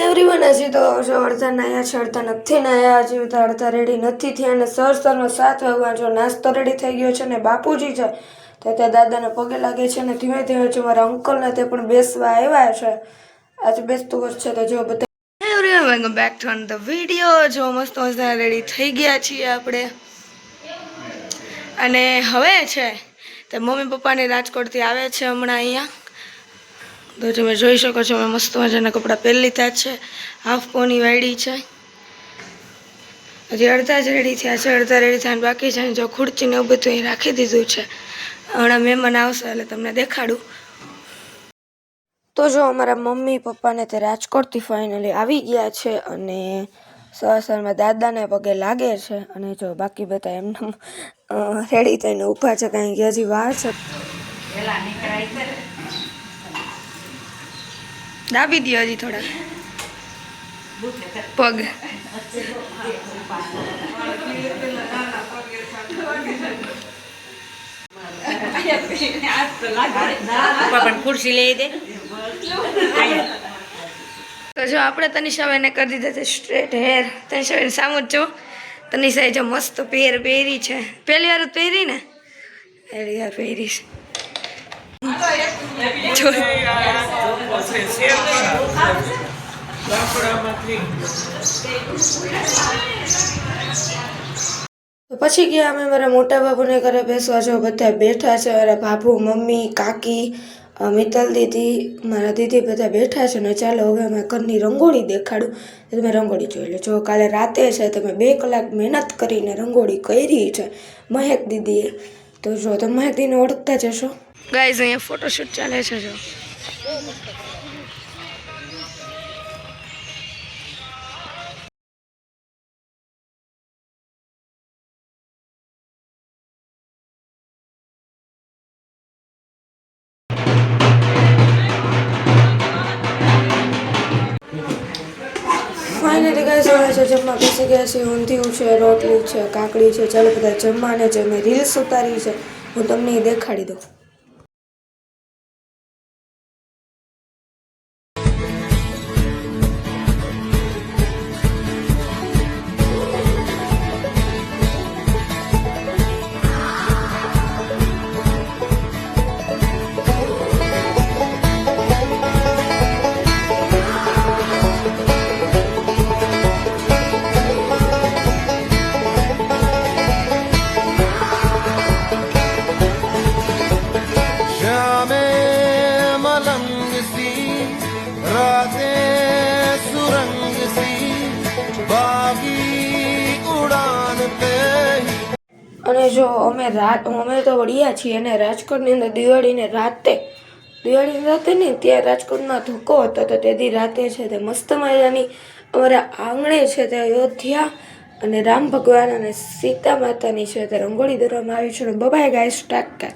Everyone હજી તો અડધા નાયા છે, અડધા નથી નાયા, હજી તો અડધા રેડી નથી થયા. અને સરનો 7 વાગ્યા જો નાસ્તો રેડી થઈ ગયો છે ને બાપુજી છે તો ત્યાં દાદાને પગે લાગે છે ને ધીમે ધીમે જો મારા અંકલને તે પણ બેસવા આવ્યા છે. આજે બેસતું વર્ષ છે તો જો બધા everyone welcome back to the video. જો મસ્ત મસ્ત રેડી થઈ ગયા છીએ આપણે. અને હવે છે તે મમ્મી પપ્પાને રાજકોટથી આવે છે હમણાં અહીંયા. તો તમે જોઈ શકો છો મેં મસ્ત મજાના કપડાં પહેરી લીધા છે. હાફ પોની વાળી છે. હજી અડધા જ રેડી થયા છે, અડધા રેડી થયા બાકી છે. જો ખુરચીને એવું બધું અહીં રાખી દીધું છે. હમણાં મહેમાન આવશે એટલે તમને દેખાડું. તો જો અમારા મમ્મી પપ્પાને તે રાજકોટથી ફાઇનલી આવી ગયા છે અને સવારમાં દાદાને પગે લાગે છે. અને જો બાકી બધા એમને રેડી થઈને ઊભા છે, કારણ કે હજી વાર છે. દાબી દો હજી થોડા પગ. ખુરશી લઈ દે. તો જો આપણે તનિષાબેને કરી દીધા છે સ્ટ્રેટ હેર. તનિષાબેન સામુ જ જો. તનિષાએ જો મસ્ત પહેરી છે. પહેલી વાર પહેરી ને પહેલી વાર પહેરી છે. પછી ગયા અમે મારા મોટા બાબુને ઘરે બેસવા. જો બધા બેઠા છે. મારા બાબુ, મમ્મી, કાકી, મિત્તલ દીદી, મારા દીદી બધા બેઠા છે. ને ચાલો હવે અમે ઘરની રંગોળી દેખાડું. તમે રંગોળી જોઈ લો. જો કાલે રાતે છે તમે 2 કલાક મહેનત કરીને રંગોળી કરી છે મહેક દીદીએ. તો જો તમે મહેક દીદીને ઓળખતા જશો. ગાઈઝ અહીંયા ફોટોશૂટ ચાલે છે. જો ફાઇનલી ગાઈઝ હવે છે જમવા બેસી ગયા છે. ઊંધિયું છે, રોટલી છે, કાકડી છે. ચાલો બધા જમવાને છે. મેં રીલ્સ ઉતારી છે, હું તમને એ દેખાડી દઉં. અને જો અમે તો વળ્યા છીએ અને રાજકોટની અંદર દિવાળીની રાતે ને ત્યાં રાજકોટમાં ધોકો હતો. તો તેથી રાતે છે તે મસ્ત મજાની અમારા આંગણે છે તે અયોધ્યા અને રામ ભગવાન અને સીતા માતાની છે તે રંગોળી દોરવામાં આવી છે. Bye guys, Tata.